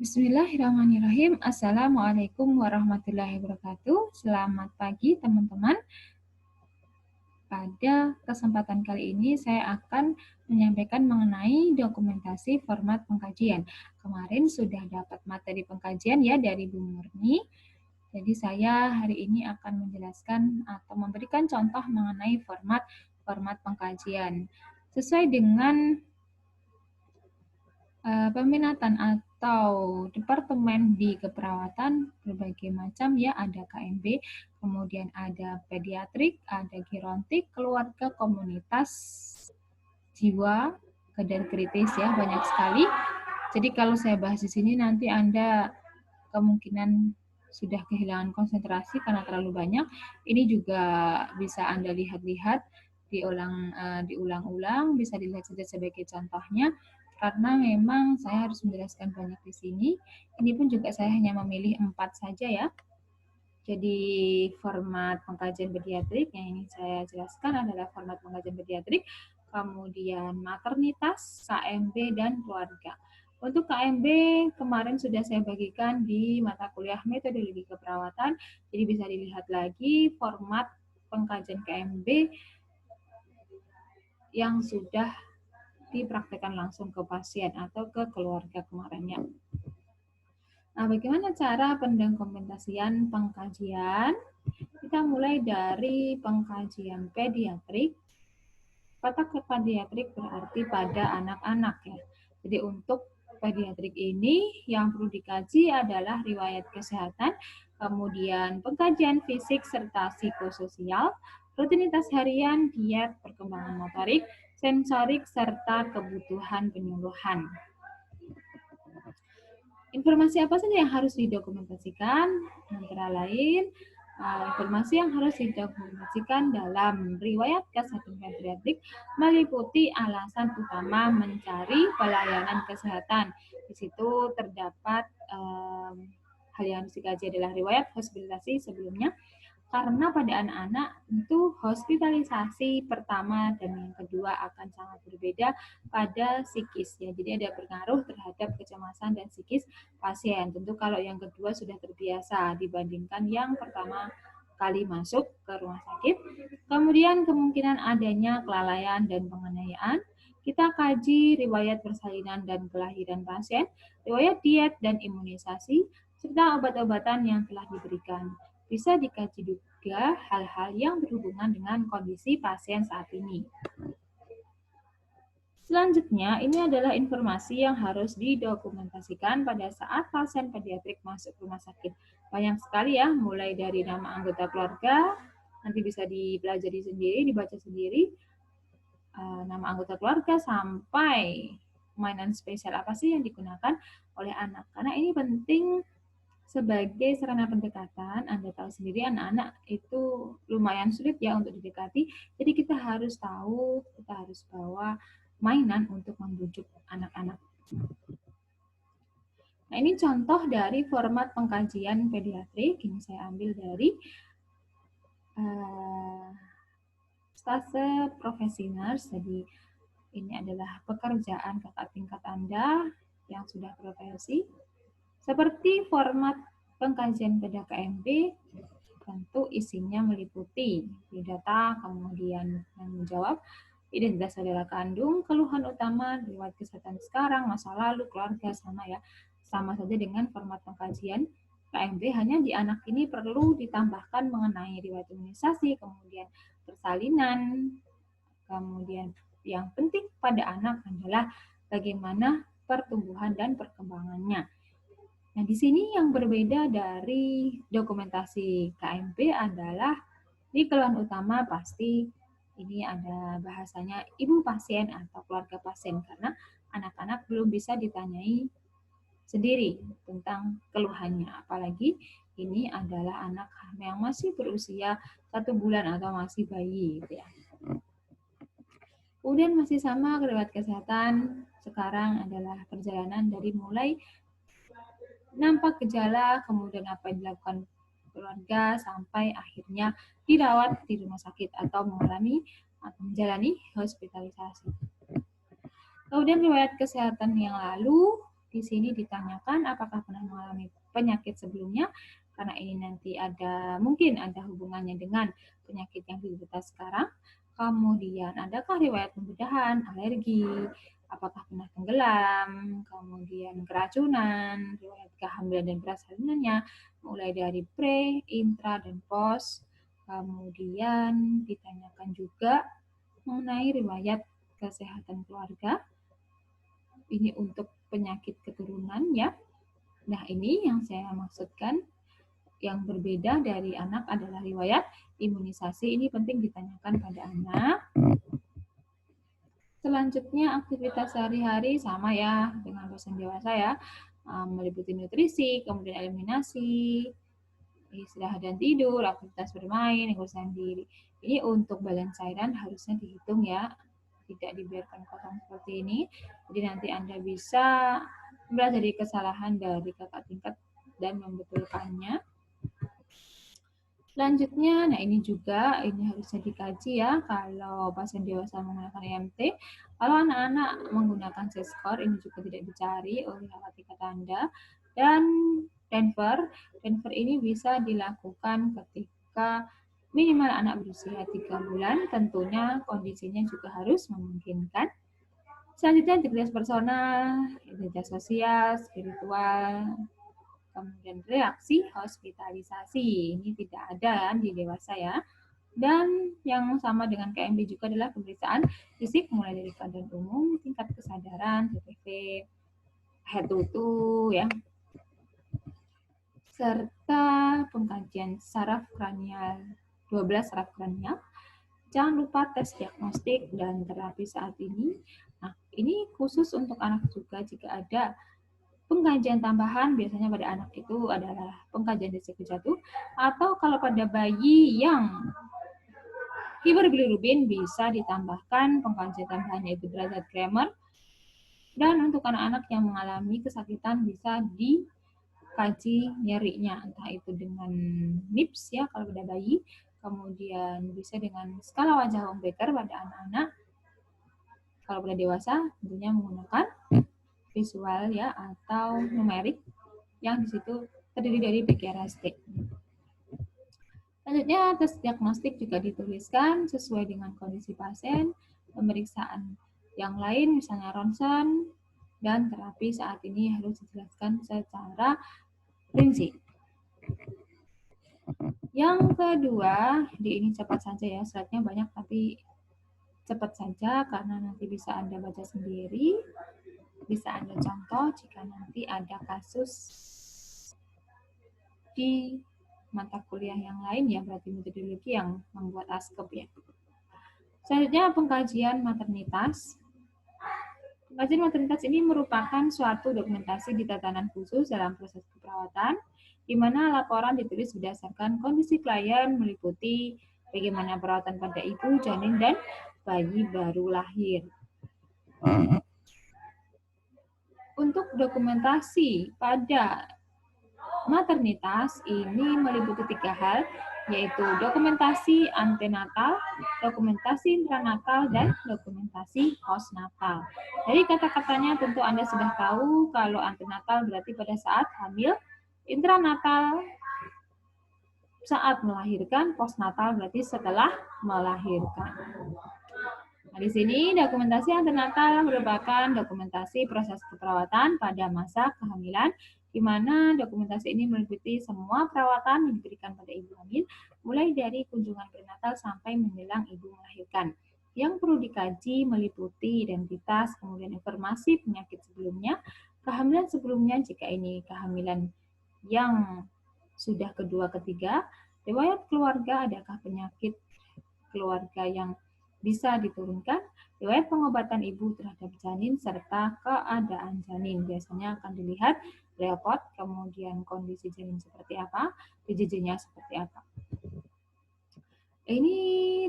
Bismillahirrahmanirrahim. Assalamualaikum warahmatullahi wabarakatuh. Selamat pagi teman-teman. Pada kesempatan kali ini saya akan menyampaikan mengenai dokumentasi format pengkajian. Kemarin sudah dapat materi pengkajian ya dari Bu Murni. Jadi saya hari ini akan menjelaskan atau memberikan contoh mengenai format pengkajian. Sesuai dengan peminatan atau departemen di keperawatan berbagai macam ya, ada KMB, kemudian ada pediatrik, ada gerontik, keluarga, komunitas, jiwa, keadaan kritis ya, banyak sekali. Jadi kalau saya bahas di sini nanti Anda kemungkinan sudah kehilangan konsentrasi karena terlalu banyak. Ini juga bisa Anda lihat-lihat diulang-ulang, bisa dilihat saja sebagai contohnya. Karena memang saya harus menjelaskan banyak di sini. Ini pun juga saya hanya memilih 4 saja ya. Jadi format pengkajian pediatrik yang ini saya jelaskan adalah format pengkajian pediatrik, kemudian maternitas, KMB, dan keluarga. Untuk KMB kemarin sudah saya bagikan di mata kuliah metodologi keperawatan, jadi bisa dilihat lagi format pengkajian KMB yang sudah dipraktekkan langsung ke pasien atau ke keluarga kemarinnya. Nah, bagaimana cara pendokumentasian pengkajian? Kita mulai dari pengkajian pediatrik. Pada pediatrik berarti pada anak-anak ya. Jadi untuk pediatrik ini yang perlu dikaji adalah riwayat kesehatan, kemudian pengkajian fisik serta psikososial, rutinitas harian, diet, perkembangan motorik, sensorik, serta kebutuhan penyuluhan. Informasi apa saja yang harus didokumentasikan? Antara lain, informasi yang harus didokumentasikan dalam riwayat kesehatan pediatrik meliputi alasan utama mencari pelayanan kesehatan. Di situ terdapat hal yang harus dikaji adalah riwayat hospitalisasi sebelumnya, karena pada anak-anak itu hospitalisasi pertama dan yang kedua akan sangat berbeda pada psikis ya. Jadi ada pengaruh terhadap kecemasan dan psikis pasien. Tentu kalau yang kedua sudah terbiasa dibandingkan yang pertama kali masuk ke rumah sakit. Kemudian kemungkinan adanya kelalaian dan penganiayaan. Kita kaji riwayat persalinan dan kelahiran pasien, riwayat diet dan imunisasi, serta obat-obatan yang telah diberikan. Bisa dikaji juga hal-hal yang berhubungan dengan kondisi pasien saat ini. Selanjutnya, ini adalah informasi yang harus didokumentasikan pada saat pasien pediatrik masuk rumah sakit. Banyak sekali ya, mulai dari nama anggota keluarga, nanti bisa dipelajari sendiri, dibaca sendiri, nama anggota keluarga sampai mainan spesial apa sih yang digunakan oleh anak. Karena ini penting sebagai sarana pendekatan. Anda tahu sendiri anak-anak itu lumayan sulit ya untuk didekati. Jadi kita harus tahu, kita harus bawa mainan untuk membujuk anak-anak. Nah, ini contoh dari format pengkajian pediatrik. Ini saya ambil dari stase profesional. Jadi ini adalah pekerjaan kakak tingkat Anda yang sudah profesi. Seperti format pengkajian pada KMB, tentu isinya meliputi biodata, kemudian yang menjawab, identitas saudara kandung, keluhan utama, riwayat kesehatan sekarang, masa lalu, keluarga, sama ya. Sama saja dengan format pengkajian KMB, hanya di anak ini perlu ditambahkan mengenai riwayat imunisasi, kemudian persalinan, kemudian yang penting pada anak adalah bagaimana pertumbuhan dan perkembangannya. Nah, di sini yang berbeda dari dokumentasi KMB adalah di keluhan utama pasti ini ada bahasanya ibu pasien atau keluarga pasien, karena anak-anak belum bisa ditanyai sendiri tentang keluhannya. Apalagi ini adalah anak yang masih berusia 1 bulan atau masih bayi gitu ya. Kemudian masih sama riwayat kesehatan sekarang adalah perjalanan dari mulai nampak gejala, kemudian apa yang dilakukan keluarga, sampai akhirnya dirawat di rumah sakit atau mengalami atau menjalani hospitalisasi. Kemudian riwayat kesehatan yang lalu, Di sini ditanyakan apakah pernah mengalami penyakit sebelumnya, karena ini nanti mungkin ada hubungannya dengan penyakit yang diderita sekarang. Kemudian, adakah riwayat pembedahan, alergi, apakah pernah tenggelam, kemudian keracunan, riwayat kehamilan dan persalinannya, mulai dari pre, intra, dan post. Kemudian ditanyakan juga mengenai riwayat kesehatan keluarga. Ini untuk penyakit keturunan ya. Nah, ini yang saya maksudkan. Yang berbeda dari anak adalah riwayat imunisasi. Ini penting ditanyakan pada anak. Selanjutnya aktivitas sehari-hari sama ya dengan pasien dewasa ya, meliputi nutrisi, kemudian eliminasi, istirahat dan tidur, aktivitas bermain, kebersihan diri. Ini untuk balance cairan harusnya dihitung ya, tidak dibiarkan kosong seperti ini. Jadi nanti Anda bisa belajar dari kesalahan dari kakak tingkat dan membetulkannya. Selanjutnya, nah ini harusnya dikaji ya kalau pasien dewasa menggunakan EMT. Kalau anak-anak menggunakan C-score, ini juga tidak dicari oleh kakak tingkat Anda. Dan Denver ini bisa dilakukan ketika minimal anak berusia 3 bulan, tentunya kondisinya juga harus memungkinkan. Selanjutnya, integritas personal, integritas sosial, spiritual, kemudian reaksi hospitalisasi. Ini tidak ada kan di dewasa ya. Dan yang sama dengan KMB juga adalah pemeriksaan fisik mulai dari keadaan umum, tingkat kesadaran, TTV, head to toe ya. Serta pengkajian saraf kranial, 12 saraf kranial. Jangan lupa tes diagnostik dan terapi saat ini. Nah, ini khusus untuk anak juga jika ada pengkajian tambahan, biasanya pada anak itu adalah pengkajian risiko jatuh, atau kalau pada bayi yang hiperbilirubin bisa ditambahkan pengkajian tambahan yaitu derajat Kramer, dan untuk anak-anak yang mengalami kesakitan bisa dikaji nyerinya, entah itu dengan NIPS ya kalau pada bayi, kemudian bisa dengan skala wajah Wong-Baker pada anak-anak, kalau pada dewasa tentunya menggunakan visual ya atau numerik yang di situ terdiri dari PKRST. Selanjutnya tes diagnostik juga dituliskan sesuai dengan kondisi pasien, pemeriksaan yang lain misalnya ronsen dan terapi saat ini harus dijelaskan secara rinci. Yang kedua, ini cepat saja ya, slide-nya banyak tapi cepat saja karena nanti bisa Anda baca sendiri. Bisa Anda contoh jika nanti ada kasus di mata kuliah yang lain ya, berarti metodologi yang membuat ASKEP ya. Selanjutnya pengkajian maternitas. Pengkajian maternitas ini merupakan suatu dokumentasi di tatanan khusus dalam proses keperawatan, di mana laporan ditulis berdasarkan kondisi klien meliputi bagaimana perawatan pada ibu, janin, dan bayi baru lahir. Untuk dokumentasi pada maternitas ini meliputi 3 hal, yaitu dokumentasi antenatal, dokumentasi intranatal, dan dokumentasi postnatal. Dari kata-katanya tentu Anda sudah tahu kalau antenatal berarti pada saat hamil, intranatal saat melahirkan, postnatal berarti setelah melahirkan. Nah, di sini dokumentasi antenatal merupakan dokumentasi proses keperawatan pada masa kehamilan, di mana dokumentasi ini meliputi semua perawatan yang diberikan pada ibu hamil, mulai dari kunjungan prenatal sampai menjelang ibu melahirkan. Yang perlu dikaji meliputi identitas, kemudian informasi penyakit sebelumnya, kehamilan sebelumnya jika ini kehamilan yang sudah kedua, ketiga, riwayat keluarga, adakah penyakit keluarga yang bisa diturunkan, riwayat pengobatan ibu terhadap janin, serta keadaan janin. Biasanya akan dilihat repot, kemudian kondisi janin seperti apa, PJJ-nya seperti apa. Ini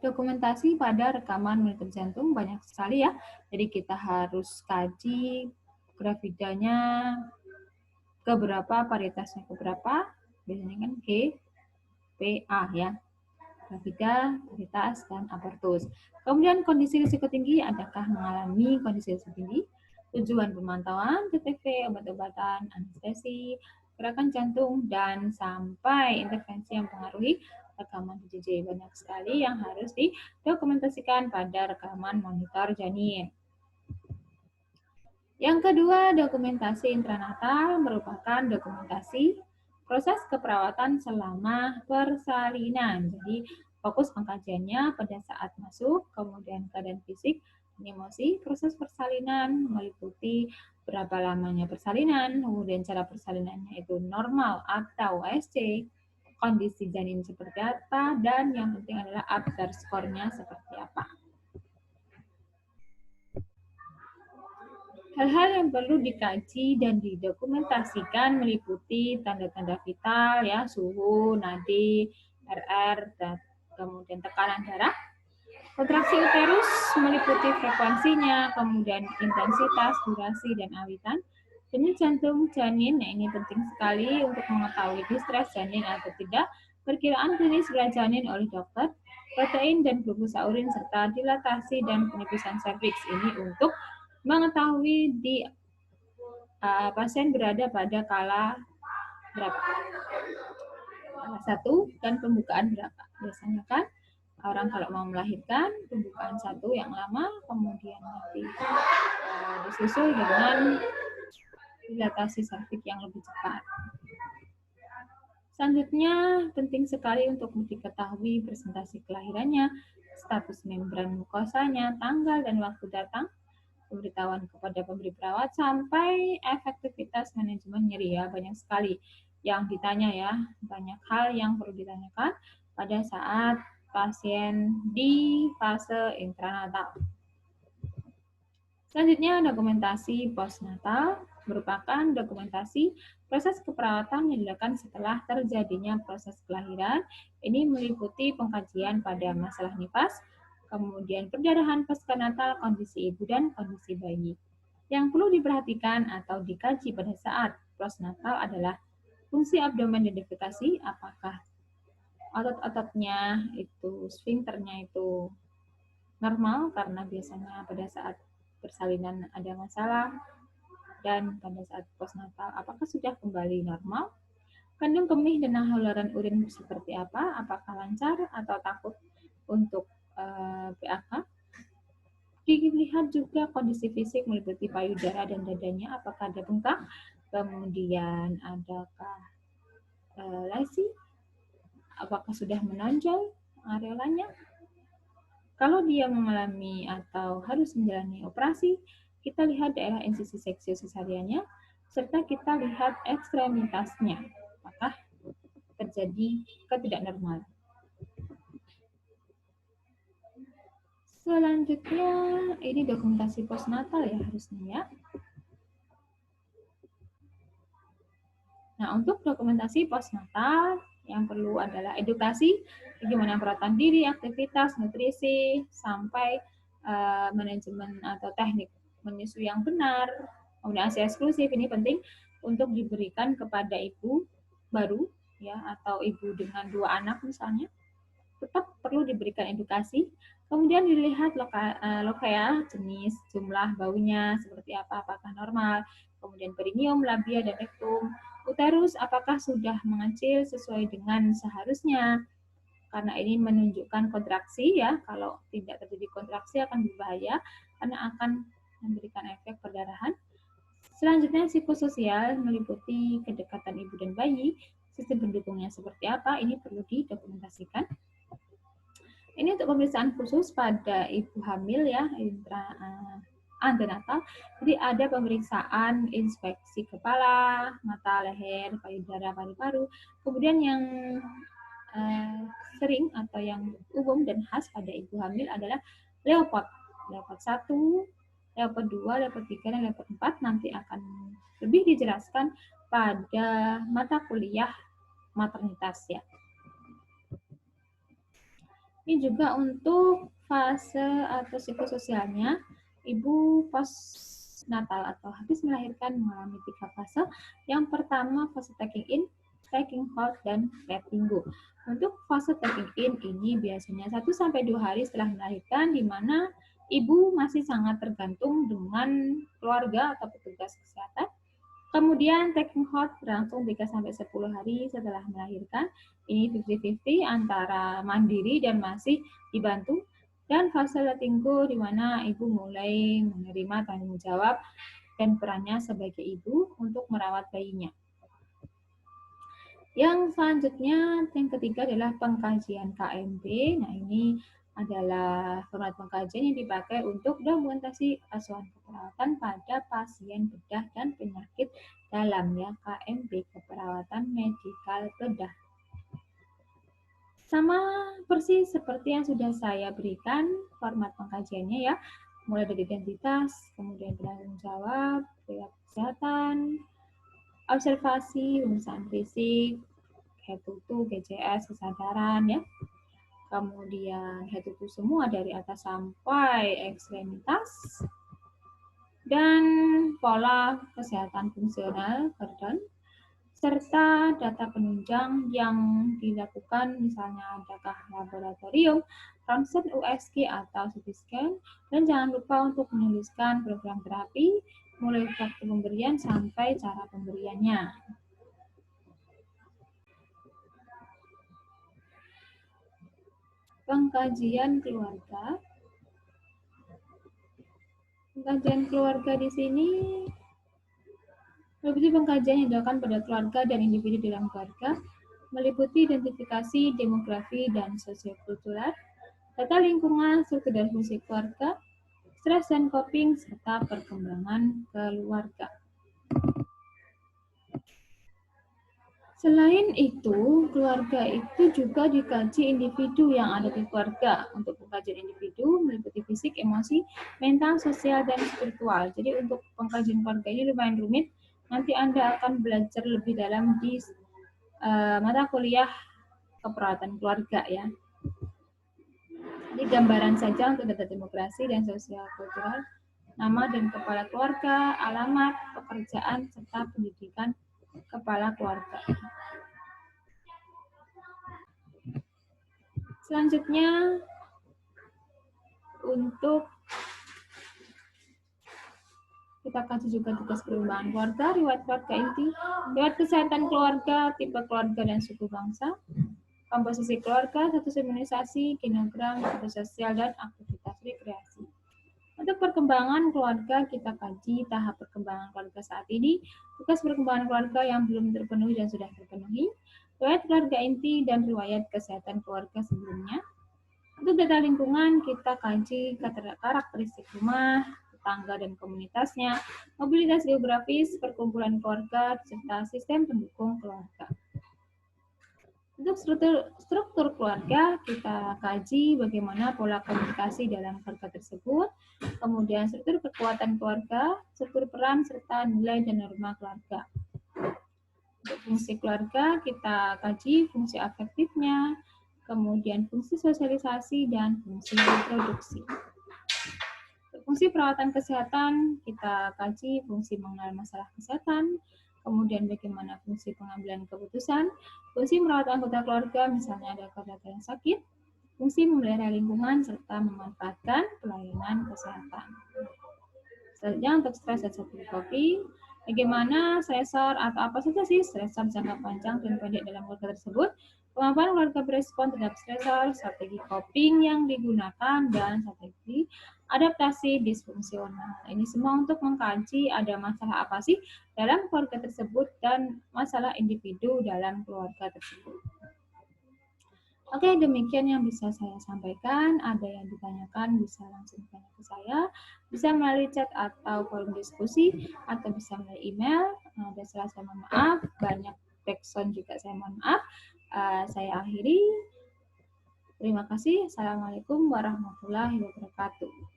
dokumentasi pada rekaman monitor jantung banyak sekali ya, jadi kita harus kaji gravidanya keberapa, paritasnya keberapa, biasanya kan G, P, A ya. Gravida, paritas, dan abortus. Kemudian kondisi risiko tinggi, adakah mengalami kondisi risiko tinggi? tujuan pemantauan TTV, obat-obatan, anestesi, gerakan jantung, dan sampai intervensi yang mempengaruhi rekaman DJJ. Banyak sekali yang harus didokumentasikan pada rekaman monitor janin. Yang kedua, dokumentasi intranatal merupakan dokumentasi proses keperawatan selama persalinan. Jadi, fokus pengkajiannya pada saat masuk, kemudian keadaan fisik, emosi, proses persalinan meliputi berapa lamanya persalinan, kemudian cara persalinannya itu normal atau WSC, kondisi janin seperti apa, dan yang penting adalah Apgar skornya seperti apa. Hal-hal yang perlu dikaji dan didokumentasikan meliputi tanda-tanda vital, ya, suhu, nadi, RR, dan kemudian tekanan darah. Kontraksi uterus meliputi frekuensinya, kemudian intensitas, durasi, dan awitan. Denyut jantung janin, nah ini penting sekali untuk mengetahui distres janin atau tidak, perkiraan klinis berat janin oleh dokter, protein dan glukosa urin, serta dilatasi dan penipisan serviks. Ini untuk mengetahui di pasien berada pada kala berapa, kala 1 dan pembukaan berapa. Biasanya kan orang kalau mau melahirkan pembukaan 1 yang lama, kemudian nanti disusul dengan dilatasi serviks yang lebih cepat. Selanjutnya, penting sekali untuk diketahui presentasi kelahirannya, status membran mukosanya, tanggal dan waktu datang, pemberitahuan kepada pemberi perawat, sampai efektivitas manajemen nyeri, ya. Banyak sekali yang ditanya, ya, banyak hal yang perlu ditanyakan pada saat pasien di fase intranatal. Selanjutnya, dokumentasi postnatal merupakan dokumentasi proses keperawatan yang dilakukan setelah terjadinya proses kelahiran. Ini meliputi pengkajian pada masalah nifas, kemudian perdarahan pasca natal, kondisi ibu dan kondisi bayi. Yang perlu diperhatikan atau dikaji pada saat postnatal adalah fungsi abdomen dan defekasi, apakah otot-ototnya itu, sfinkternya itu normal, karena biasanya pada saat persalinan ada masalah, dan pada saat postnatal apakah sudah kembali normal. Kandung kemih dan haluran urin seperti apa, apakah lancar atau takut untuk PAK. Dilihat juga kondisi fisik meliputi payudara dan dadanya, apakah ada bengkak, kemudian adakah lesi, apakah sudah menonjol areolanya. Kalau dia mengalami atau harus menjalani operasi, kita lihat daerah insisi seksius sesariannya, serta kita lihat ekstremitasnya, apakah terjadi ketidaknormalan. Selanjutnya, ini dokumentasi postnatal, ya, harusnya, ya. Nah, untuk dokumentasi postnatal, yang perlu adalah edukasi, bagaimana perawatan diri, aktivitas, nutrisi, sampai manajemen atau teknik menyusui yang benar, kemudian ASI eksklusif, ini penting untuk diberikan kepada ibu baru, ya, atau ibu dengan 2 anak misalnya, tetap perlu diberikan edukasi. Kemudian dilihat lokea, jenis, jumlah baunya seperti apa, apakah normal, kemudian perineum, labia, dan rektum. Uterus apakah sudah mengecil sesuai dengan seharusnya, karena ini menunjukkan kontraksi, ya. Kalau tidak terjadi kontraksi akan berbahaya karena akan memberikan efek perdarahan. Selanjutnya, psikososial meliputi kedekatan ibu dan bayi, sistem pendukungnya seperti apa, ini perlu didokumentasikan. Ini untuk pemeriksaan khusus pada ibu hamil, ya, antenatal. Jadi ada pemeriksaan inspeksi kepala, mata, leher, payudara, paru-paru. Kemudian yang sering atau yang umum dan khas pada ibu hamil adalah leopard. Leopard 1, leopard 2, leopard 3, dan leopard 4 nanti akan lebih dijelaskan pada mata kuliah maternitas, ya. Ini juga untuk fase atau psikososialnya, ibu postnatal atau habis melahirkan mengalami 3 fase. Yang pertama fase taking in, taking hold, dan letting go. Untuk fase taking in ini biasanya 1-2 hari setelah melahirkan, di mana ibu masih sangat tergantung dengan keluarga atau petugas kesehatan. Kemudian taking hold berlangsung 3-10 hari setelah melahirkan. Ini 50-50 antara mandiri dan masih dibantu. Dan fase letting go di mana ibu mulai menerima tanggung jawab dan perannya sebagai ibu untuk merawat bayinya. Yang selanjutnya, yang ketiga adalah pengkajian KMB. Nah, ini adalah format pengkajian yang dipakai untuk dokumentasi asuhan keperawatan pada pasien bedah dan penyakit dalam, ya, KMB, keperawatan medikal bedah. Sama persis seperti yang sudah saya berikan format pengkajiannya, ya, mulai dari identitas, kemudian penanggung jawab, riwayat kesehatan, observasi, pemeriksaan fisik, head to toe, GCS, kesadaran, ya. Kemudian head to toe semua dari atas sampai ekstremitas. Dan pola kesehatan fungsional, Gordon, serta data penunjang yang dilakukan, misalnya adakah laboratorium, ronsen USG atau CT scan, dan jangan lupa untuk menuliskan program terapi, mulai waktu pemberian sampai cara pemberiannya. Pengkajian keluarga. Pengkajian keluarga di sini meliputi pengkajian yang dilakukan pada keluarga dan individu dalam keluarga, meliputi identifikasi, demografi, dan sosiokultural, data lingkungan, struktur dan fungsi keluarga, stres dan coping, serta perkembangan keluarga. Selain itu, keluarga itu juga dikaji individu yang ada di keluarga. Untuk pengkajian individu meliputi fisik, emosi, mental, sosial, dan spiritual. Jadi untuk pengkajian keluarga ini lumayan rumit. Nanti Anda akan belajar lebih dalam di mata kuliah keperawatan keluarga, ya. Jadi gambaran saja untuk data demografi dan sosial kultural, nama dan kepala keluarga, alamat, pekerjaan, serta pendidikan kepala keluarga. Selanjutnya, untuk kita kaji juga tugas perkembangan keluarga, riwayat keluarga inti, riwayat kesehatan keluarga, tipe keluarga dan suku bangsa, komposisi keluarga, status imunisasi, genogram, status sosial, dan aktivitas rekreasi. Untuk perkembangan keluarga, kita kaji tahap perkembangan keluarga saat ini, tugas perkembangan keluarga yang belum terpenuhi dan sudah terpenuhi, riwayat keluarga inti, dan riwayat kesehatan keluarga sebelumnya. Untuk data lingkungan, kita kaji karakteristik rumah, tetangga dan komunitasnya, mobilitas geografis, perkumpulan keluarga, serta sistem pendukung keluarga. Untuk struktur keluarga, kita kaji bagaimana pola komunikasi dalam keluarga tersebut, kemudian struktur kekuatan keluarga, struktur peran, serta nilai dan norma keluarga. Untuk fungsi keluarga, kita kaji fungsi afektifnya, kemudian fungsi sosialisasi, dan fungsi reproduksi. Untuk fungsi perawatan kesehatan, kita kaji fungsi mengenal masalah kesehatan, kemudian bagaimana fungsi pengambilan keputusan, fungsi merawat anggota keluarga, misalnya ada keluarga yang sakit, fungsi memelihara lingkungan, serta memanfaatkan pelayanan kesehatan. Selanjutnya untuk stres dan coping, bagaimana stresor atau apa saja sih stresor jangka panjang dan pendek dalam keluarga tersebut, kemampuan keluarga berespon terhadap stresor, strategi coping yang digunakan, dan strategi adaptasi disfungsional. Ini semua untuk mengkaji ada masalah apa sih dalam keluarga tersebut dan masalah individu dalam keluarga tersebut. Oke, demikian yang bisa saya sampaikan. Ada yang ditanyakan bisa langsung tanya ke saya, bisa melalui chat atau forum diskusi, atau bisa melalui email. Dan setelah saya mohon maaf, banyak backsound juga saya mohon maaf. Saya akhiri. Terima kasih. Assalamualaikum warahmatullahi wabarakatuh.